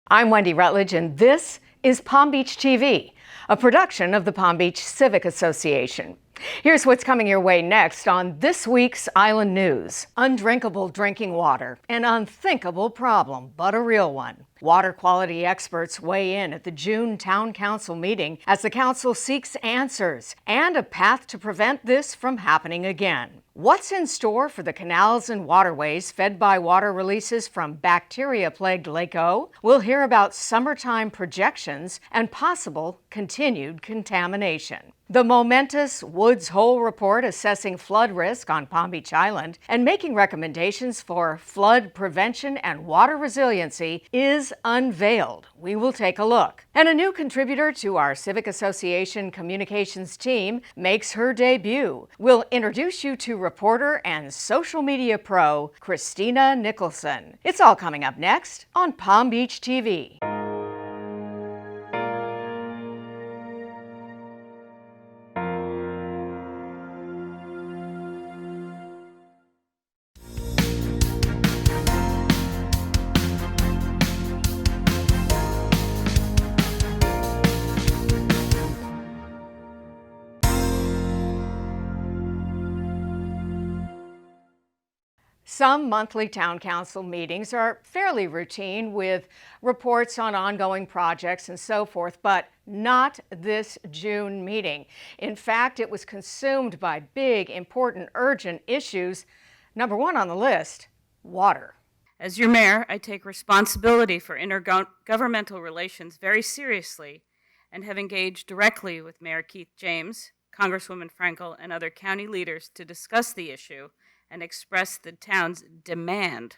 I'm Wendy Rutledge, and this is Palm Beach TV, a production of the Palm Beach Civic Association. Here's what's coming your way next on this week's Island News. Undrinkable drinking water, an unthinkable problem, but a real one. Water quality experts weigh in at the June Town Council meeting as the council seeks answers and a path to prevent this from happening again. What's in store for the canals and waterways fed by water releases from bacteria-plagued Lake O? We'll hear about summertime projections and possible continued contamination. The momentous Woods Hole report assessing flood risk on Palm Beach Island and making recommendations for flood prevention and water resiliency is unveiled. We will take a look. And a new contributor to our Civic Association Communications Team makes her debut. We'll introduce you to reporter and social media pro Christina Nicholson. It's all coming up next on Palm Beach TV. Some monthly town council meetings are fairly routine with reports on ongoing projects and so forth, but not this June meeting. In fact, it was consumed by big, important, urgent issues. Number one on the list, water. As your mayor, I take responsibility for intergovernmental relations very seriously and have engaged directly with Mayor Keith James, Congresswoman Frankel, and other county leaders to discuss the issue and express the town's demand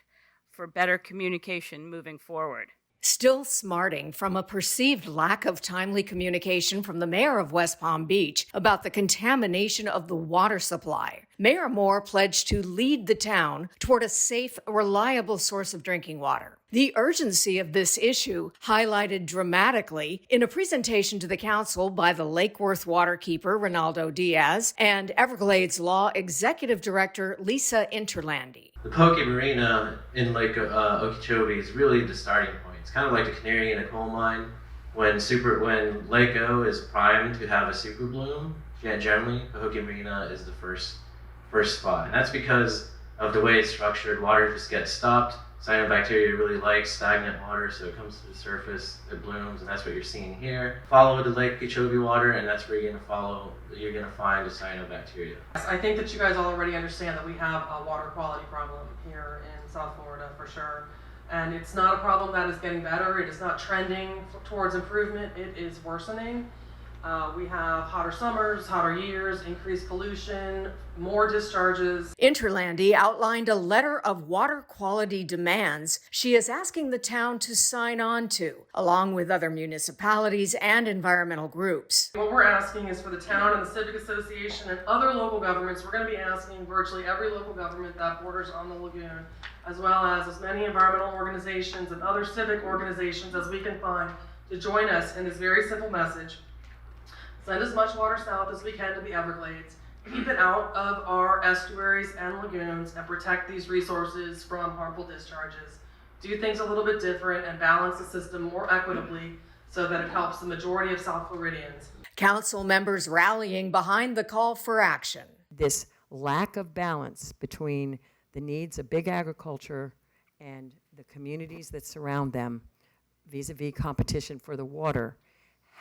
for better communication moving forward. Still smarting from a perceived lack of timely communication from the mayor of West Palm Beach about the contamination of the water supply, Mayor Moore pledged to lead the town toward a safe, reliable source of drinking water. The urgency of this issue highlighted dramatically in a presentation to the council by the Lake Worth waterkeeper Ronaldo Diaz and Everglades Law Executive Director Lisa Interlandi. The Poke Marina in Lake Okeechobee is really the starting point. It's kind of like the canary in a coal mine. When Lake O is primed to have a super bloom, generally Poke Marina is the first spot, and that's because of the way it's structured. Water just gets stopped. Cyanobacteria really likes stagnant water, so it comes to the surface, it blooms, and that's what you're seeing here. Follow the Lake Okeechobee water, and that's where you're gonna find the cyanobacteria. I think that you guys all already understand that we have a water quality problem here in South Florida for sure. And it's not a problem that is getting better. It is not trending towards improvement. It is worsening. We have hotter summers, hotter years, increased pollution, more discharges. Interlandi outlined a letter of water quality demands she is asking the town to sign on to, along with other municipalities and environmental groups. What we're asking is for the town and the Civic Association and other local governments. We're going to be asking virtually every local government that borders on the lagoon, as well as many environmental organizations and other civic organizations as we can find, to join us in this very simple message. Send as much water south as we can to the Everglades. Keep it out of our estuaries and lagoons and protect these resources from harmful discharges. Do things a little bit different and balance the system more equitably so that it helps the majority of South Floridians. Council members rallying behind the call for action. This lack of balance between the needs of big agriculture and the communities that surround them vis-a-vis competition for the water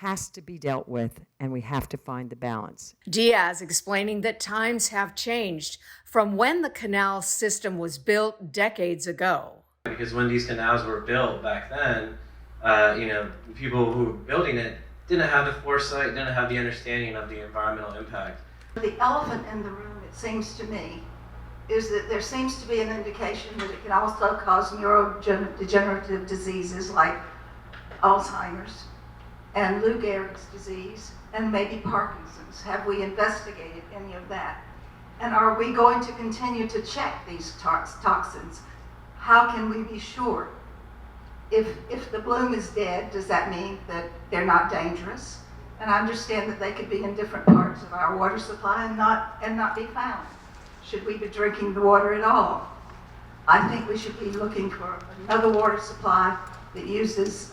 has to be dealt with, and we have to find the balance. Diaz explaining that times have changed from when the canal system was built decades ago. Because when these canals were built back then, people who were building it didn't have the foresight, didn't have the understanding of the environmental impact. The elephant in the room, it seems to me, is that there seems to be an indication that it can also cause neurodegenerative diseases like Alzheimer's and Lou Gehrig's disease, and maybe Parkinson's. Have we investigated any of that? And are we going to continue to check these toxins? How can we be sure? If the bloom is dead, does that mean that they're not dangerous? And I understand that they could be in different parts of our water supply and not be found. Should we be drinking the water at all? I think we should be looking for another water supply that uses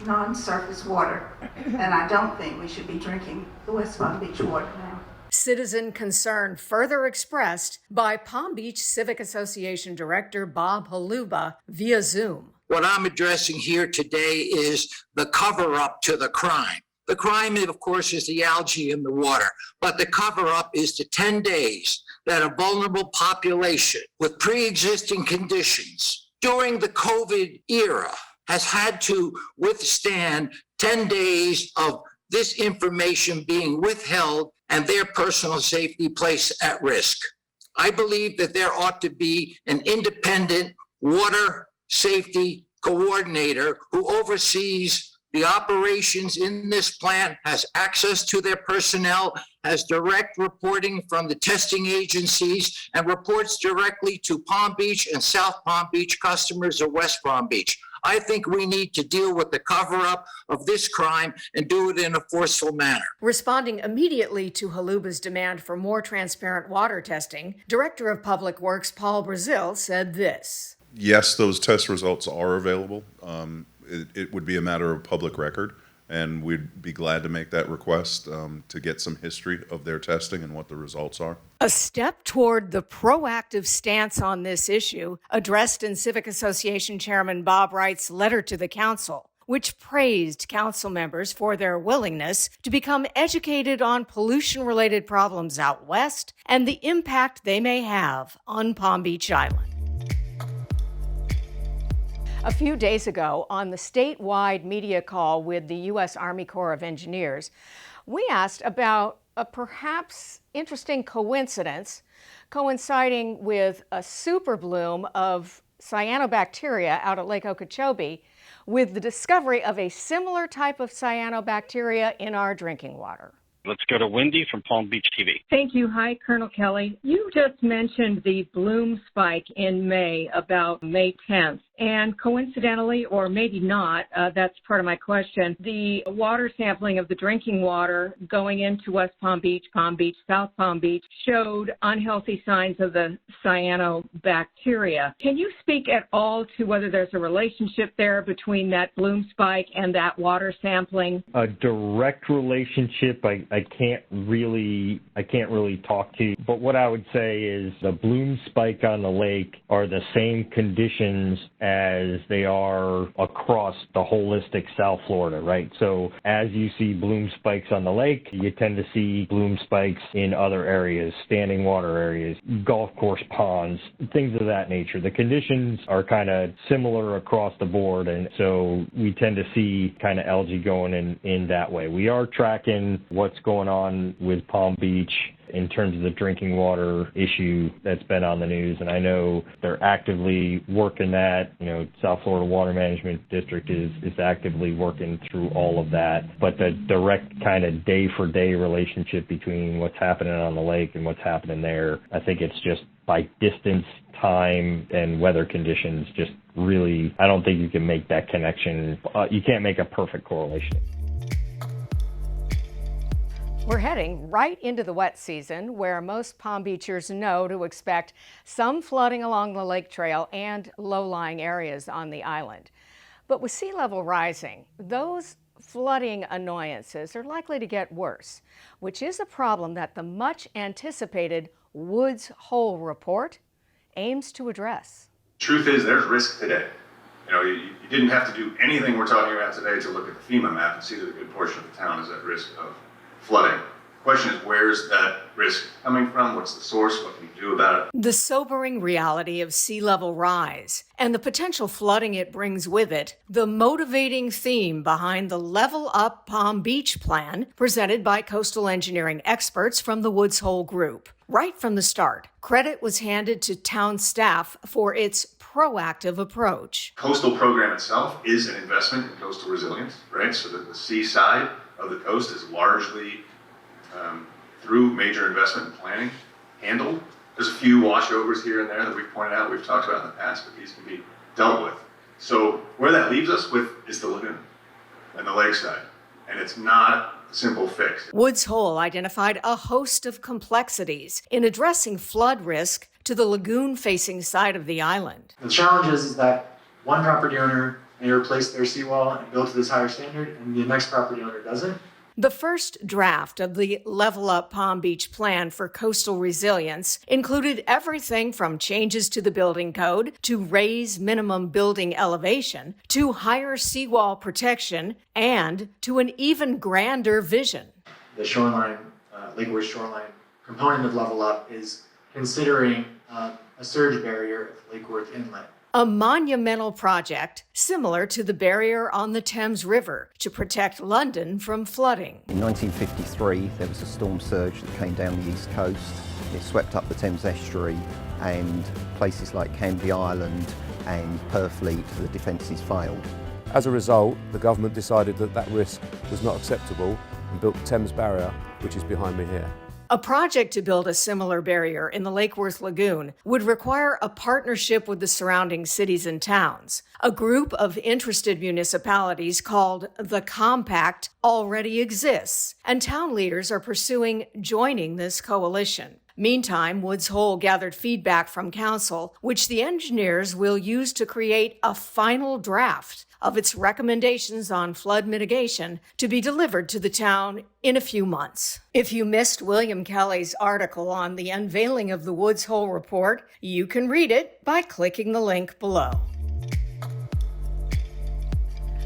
non-surface water, and I don't think we should be drinking the West Palm Beach water now. Citizen concern further expressed by Palm Beach Civic Association Director Bob Haluba via Zoom. What I'm addressing here today is the cover-up to the crime. The crime, of course, is the algae in the water, but the cover-up is the 10 days that a vulnerable population with pre-existing conditions during the COVID era has had to withstand 10 days of this information being withheld and their personal safety placed at risk. I believe that there ought to be an independent water safety coordinator who oversees the operations in this plant, has access to their personnel, has direct reporting from the testing agencies, and reports directly to Palm Beach and South Palm Beach customers of West Palm Beach. I think we need to deal with the cover-up of this crime and do it in a forceful manner. Responding immediately to Haluba's demand for more transparent water testing, Director of Public Works Paul Brazil said this. Yes, those test results are available. It would be a matter of public record, and we'd be glad to make that request to get some history of their testing and what the results are. A step toward the proactive stance on this issue addressed in Civic Association Chairman Bob Wright's letter to the council, which praised council members for their willingness to become educated on pollution-related problems out west and the impact they may have on Palm Beach Island. A few days ago, on the statewide media call with the U.S. Army Corps of Engineers, we asked about a perhaps interesting coincidence coinciding with a super bloom of cyanobacteria out at Lake Okeechobee with the discovery of a similar type of cyanobacteria in our drinking water. Let's go to Wendy from Palm Beach TV. Thank you. Hi, Colonel Kelly. You just mentioned the bloom spike in May, about May 10th. And coincidentally, or maybe not, that's part of my question, the water sampling of the drinking water going into West Palm Beach, South Palm Beach, showed unhealthy signs of the cyanobacteria. Can you speak at all to whether there's a relationship there between that bloom spike and that water sampling? A direct relationship, I can't really talk to, but what I would say is the bloom spike on the lake are the same conditions as they are across the holistic South Florida, right? So as you see bloom spikes on the lake, you tend to see bloom spikes in other areas, standing water areas, golf course ponds, things of that nature. The conditions are kind of similar across the board, and so we tend to see kind of algae going in that way. We are tracking what's going on with Palm Beach in terms of the drinking water issue that's been on the news, and I know they're actively working that. You know, South Florida Water Management District is actively working through all of that, but the direct kind of day-for-day relationship between what's happening on the lake and what's happening there, I think it's just by distance, time, and weather conditions, just really, I don't think you can make that connection. You can't make a perfect correlation. We're heading right into the wet season, where most Palm Beachers know to expect some flooding along the lake trail and low-lying areas on the island. But with sea level rising, those flooding annoyances are likely to get worse, which is a problem that the much-anticipated Woods Hole report aims to address. Truth is, there's risk today. You know, you didn't have to do anything we're talking about today to look at the FEMA map and see that a good portion of the town is at risk of flooding. The question is, where's that risk coming from? What's the source? What can you do about it? The sobering reality of sea level rise and the potential flooding it brings with it, the motivating theme behind the Level Up Palm Beach plan presented by coastal engineering experts from the Woods Hole Group. Right from the start, credit was handed to town staff for its proactive approach. Coastal program itself is an investment in coastal resilience, right? So that the seaside of the coast is largely through major investment and planning handled. There's a few washovers here and there that we've pointed out, we've talked about in the past, but these can be dealt with. So where that leaves us with is the lagoon and the lakeside, and it's not a simple fix. Woods Hole identified a host of complexities in addressing flood risk to the lagoon-facing side of the island. The challenge is that one property owner and they replace their seawall and build to this higher standard, and the next property owner doesn't. The first draft of the Level Up Palm Beach Plan for Coastal Resilience included everything from changes to the building code, to raise minimum building elevation, to higher seawall protection, and to an even grander vision. The shoreline, Lake Worth shoreline component of Level Up is considering a surge barrier at Lake Worth Inlet. A monumental project similar to the barrier on the Thames River to protect London from flooding. In 1953, there was a storm surge that came down the east coast. It swept up the Thames estuary, and places like Canby Island and Purfleet, the defences failed. As a result, the government decided that that risk was not acceptable and built the Thames Barrier, which is behind me here. A project to build a similar barrier in the Lake Worth Lagoon would require a partnership with the surrounding cities and towns. A group of interested municipalities called the Compact already exists, and town leaders are pursuing joining this coalition. Meantime, Woods Hole gathered feedback from council, which the engineers will use to create a final draft of its recommendations on flood mitigation to be delivered to the town in a few months. If you missed William Kelly's article on the unveiling of the Woods Hole report, you can read it by clicking the link below.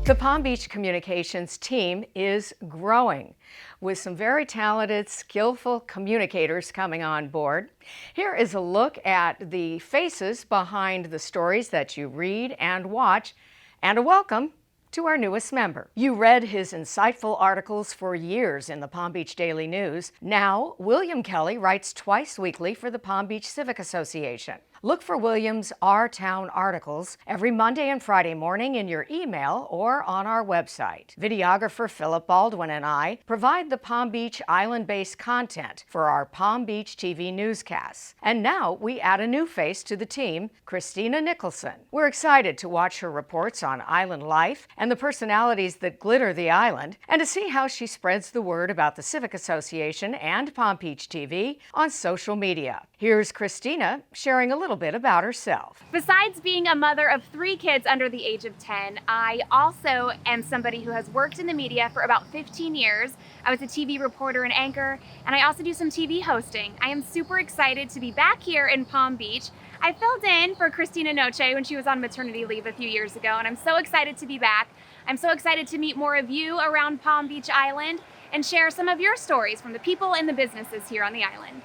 The Palm Beach Communications Team is growing, with some very talented, skillful communicators coming on board. Here is a look at the faces behind the stories that you read and watch, and a welcome to our newest member. You read his insightful articles for years in the Palm Beach Daily News. Now, William Kelly writes twice weekly for the Palm Beach Civic Association. Look for William's Our Town articles every Monday and Friday morning in your email or on our website. Videographer Philip Baldwin and I provide the Palm Beach island-based content for our Palm Beach TV newscasts. And now we add a new face to the team, Christina Nicholson. We're excited to watch her reports on island life and the personalities that glitter the island, and to see how she spreads the word about the Civic Association and Palm Beach TV on social media. Here's Christina sharing a little bit about herself. Besides being a mother of 3 kids under the age of 10, I also am somebody who has worked in the media for about 15 years. I was a TV reporter and anchor, and I also do some TV hosting. I am super excited to be back here in Palm Beach. I filled in for Christina Noche when she was on maternity leave a few years ago, and I'm so excited to be back. I'm so excited to meet more of you around Palm Beach Island and share some of your stories from the people and the businesses here on the island.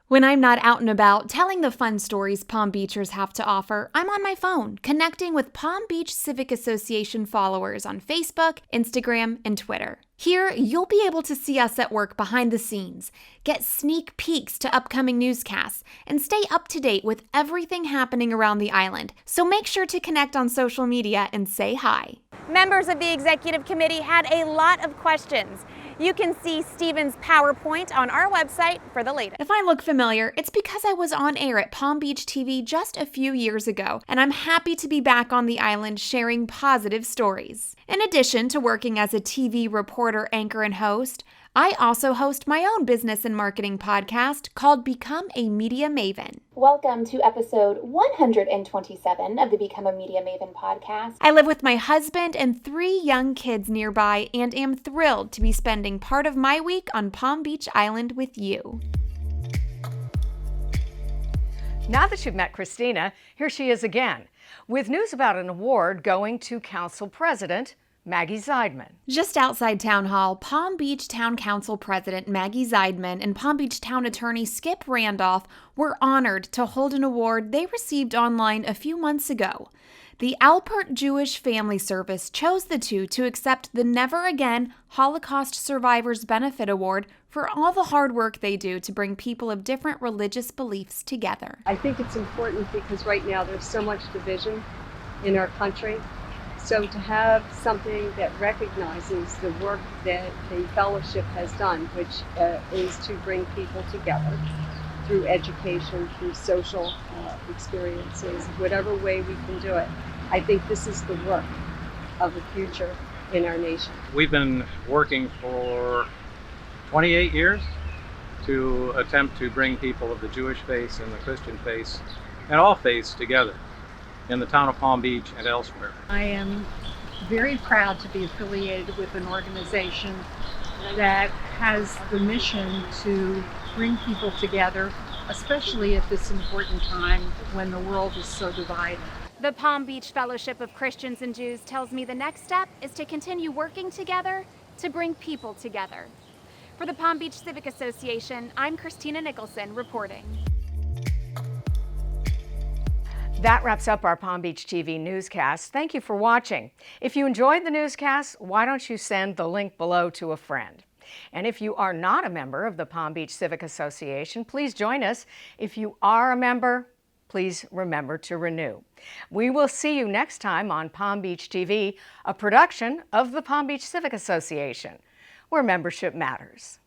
When I'm not out and about telling the fun stories Palm Beachers have to offer, I'm on my phone, connecting with Palm Beach Civic Association followers on Facebook, Instagram, and Twitter. Here, you'll be able to see us at work behind the scenes, get sneak peeks to upcoming newscasts, and stay up to date with everything happening around the island. So make sure to connect on social media and say hi. Members of the executive committee had a lot of questions. You can see Stephen's PowerPoint on our website for the latest. If I look familiar, it's because I was on air at Palm Beach TV just a few years ago, and I'm happy to be back on the island sharing positive stories. In addition to working as a TV reporter, anchor, and host, I also host my own business and marketing podcast called Become a Media Maven. Welcome to episode 127 of the Become a Media Maven podcast. I live with my husband and 3 young kids nearby and am thrilled to be spending part of my week on Palm Beach Island with you. Now that you've met Christina, here she is again, with news about an award going to Council President Maggie Zeidman. Just outside Town Hall, Palm Beach Town Council President Maggie Zeidman and Palm Beach Town Attorney Skip Randolph were honored to hold an award they received online a few months ago. The Alpert Jewish Family Service chose the two to accept the Never Again Holocaust Survivors Benefit Award for all the hard work they do to bring people of different religious beliefs together. I think it's important because right now there's so much division in our country. So to have something that recognizes the work that the fellowship has done, which is to bring people together through education, through social experiences, whatever way we can do it, I think this is the work of the future in our nation. We've been working for 28 years to attempt to bring people of the Jewish faith and the Christian faith and all faiths together in the town of Palm Beach and elsewhere. I am very proud to be affiliated with an organization that has the mission to bring people together, especially at this important time when the world is so divided. The Palm Beach Fellowship of Christians and Jews tells me the next step is to continue working together to bring people together. For the Palm Beach Civic Association, I'm Christina Nicholson reporting. That wraps up our Palm Beach TV newscast. Thank you for watching. If you enjoyed the newscast, why don't you send the link below to a friend? And if you are not a member of the Palm Beach Civic Association, please join us. If you are a member, please remember to renew. We will see you next time on Palm Beach TV, a production of the Palm Beach Civic Association, where membership matters.